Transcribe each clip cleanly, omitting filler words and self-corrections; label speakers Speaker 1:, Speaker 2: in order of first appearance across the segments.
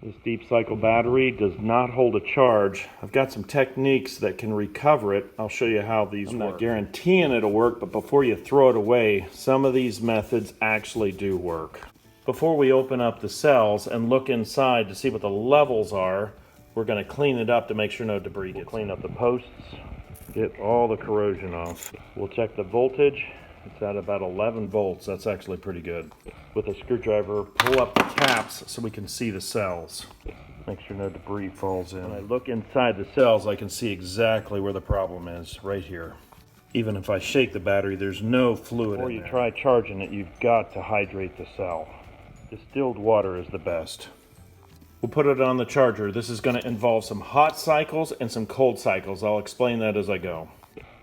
Speaker 1: This deep cycle battery does not hold a charge. I've got some techniques that can recover it. I'll show you how these work. I'm not guaranteeing it'll work, but before you throw it away, some of these methods actually do work. Before we open up the cells and look inside to see what the levels are, we're going to clean it up to make sure no debris gets. We'll clean up the posts, get all the corrosion off. We'll check the voltage. It's at about 11 volts. That's actually pretty good. With a screwdriver, pull up the caps so we can see the cells. Make sure no debris falls in. When I look inside the cells, I can see exactly where the problem is, right here. Even if I shake the battery, there's no fluid in there. Before you try charging it, you've got to hydrate the cell. Distilled water is the best. We'll put it on the charger. This is going to involve some hot cycles and some cold cycles. I'll explain that as I go.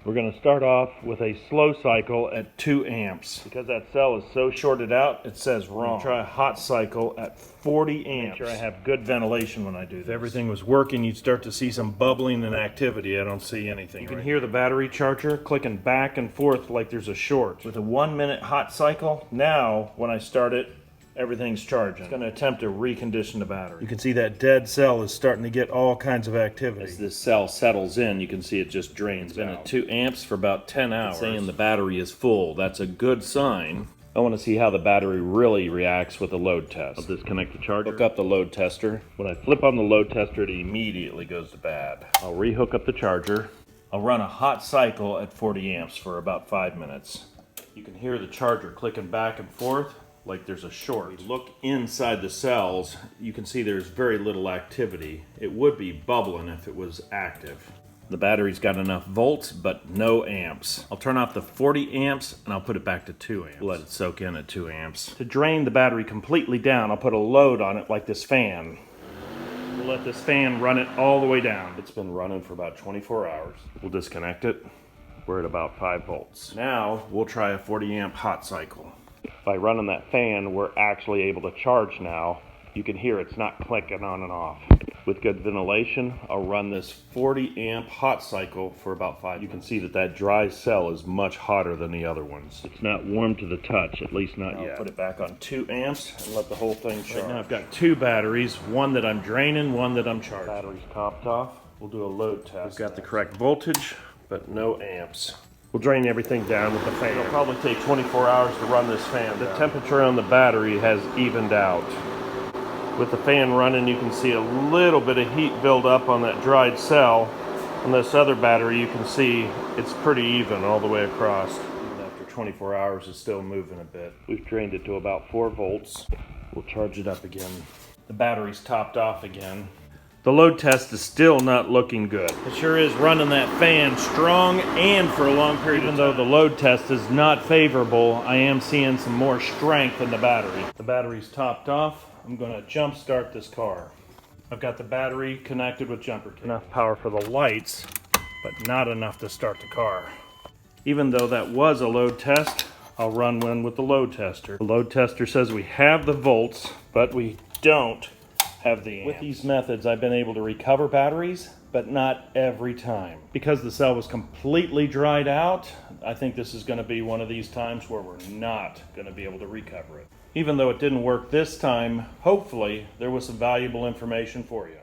Speaker 1: We're going to start off with a slow cycle at 2 amps. Because that cell is so shorted out, it says wrong. Try a hot cycle at 40 amps. Make sure I have good ventilation when I do this. If everything was working, you'd start to see some bubbling and activity. I don't see anything. You can hear the battery charger clicking back and forth like there's a short. With a 1 minute hot cycle, now when I start it, everything's charging. It's going to attempt to recondition the battery. You can see that dead cell is starting to get all kinds of activity. As this cell settles in, you can see it just drains. It's been at 2 amps for about 10 hours. It's saying the battery is full. That's a good sign. I want to see how the battery really reacts with a load test. I'll disconnect the charger, hook up the load tester. When I flip on the load tester, it immediately goes to bad. I'll rehook up the charger. I'll run a hot cycle at 40 amps for about 5 minutes. You can hear the charger clicking back and forth like there's a short. If you look inside the cells, you can see there's very little activity. It would be bubbling if it was active. The battery's got enough volts, but no amps. I'll turn off the 40 amps and I'll put it back to 2 amps. Let it soak in at 2 amps. To drain the battery completely down, I'll put a load on it like this fan. We'll let this fan run it all the way down. It's been running for about 24 hours. We'll disconnect it. We're at about 5 volts. Now we'll try a 40 amp hot cycle. By running that fan, we're actually able to charge now. You can hear it's not clicking on and off. With good ventilation, I'll run this 40 amp hot cycle for about 5 minutes. You can see that that dry cell is much hotter than the other ones. It's not warm to the touch, at least not yet. I'll put it back on 2 amps and let the whole thing charge. Right now I've got 2 batteries, one that I'm draining, one that I'm charging. Battery's topped off. We'll do a load test. We've got the correct voltage, but no amps. We'll drain everything down with the fan. It'll probably take 24 hours to run this fan. The temperature on the battery has evened out. With the fan running, you can see a little bit of heat build up on that dried cell. On this other battery, you can see it's pretty even all the way across. Even after 24 hours, it's still moving a bit. We've drained it to about 4 volts. We'll charge it up again. The battery's topped off again. The load test is still not looking good. It sure is running that fan strong and for a long period of time. Even though the load test is not favorable, I am seeing some more strength in the battery. The battery's topped off. I'm going to jump start this car. I've got the battery connected with jumper kit. Enough power for the lights, but not enough to start the car. Even though that was a load test, I'll run one with the load tester. The load tester says we have the volts, but we don't have the amps. With these methods, I've been able to recover batteries, but not every time. Because the cell was completely dried out, I think this is going to be one of these times where we're not going to be able to recover it. Even though it didn't work this time, hopefully there was some valuable information for you.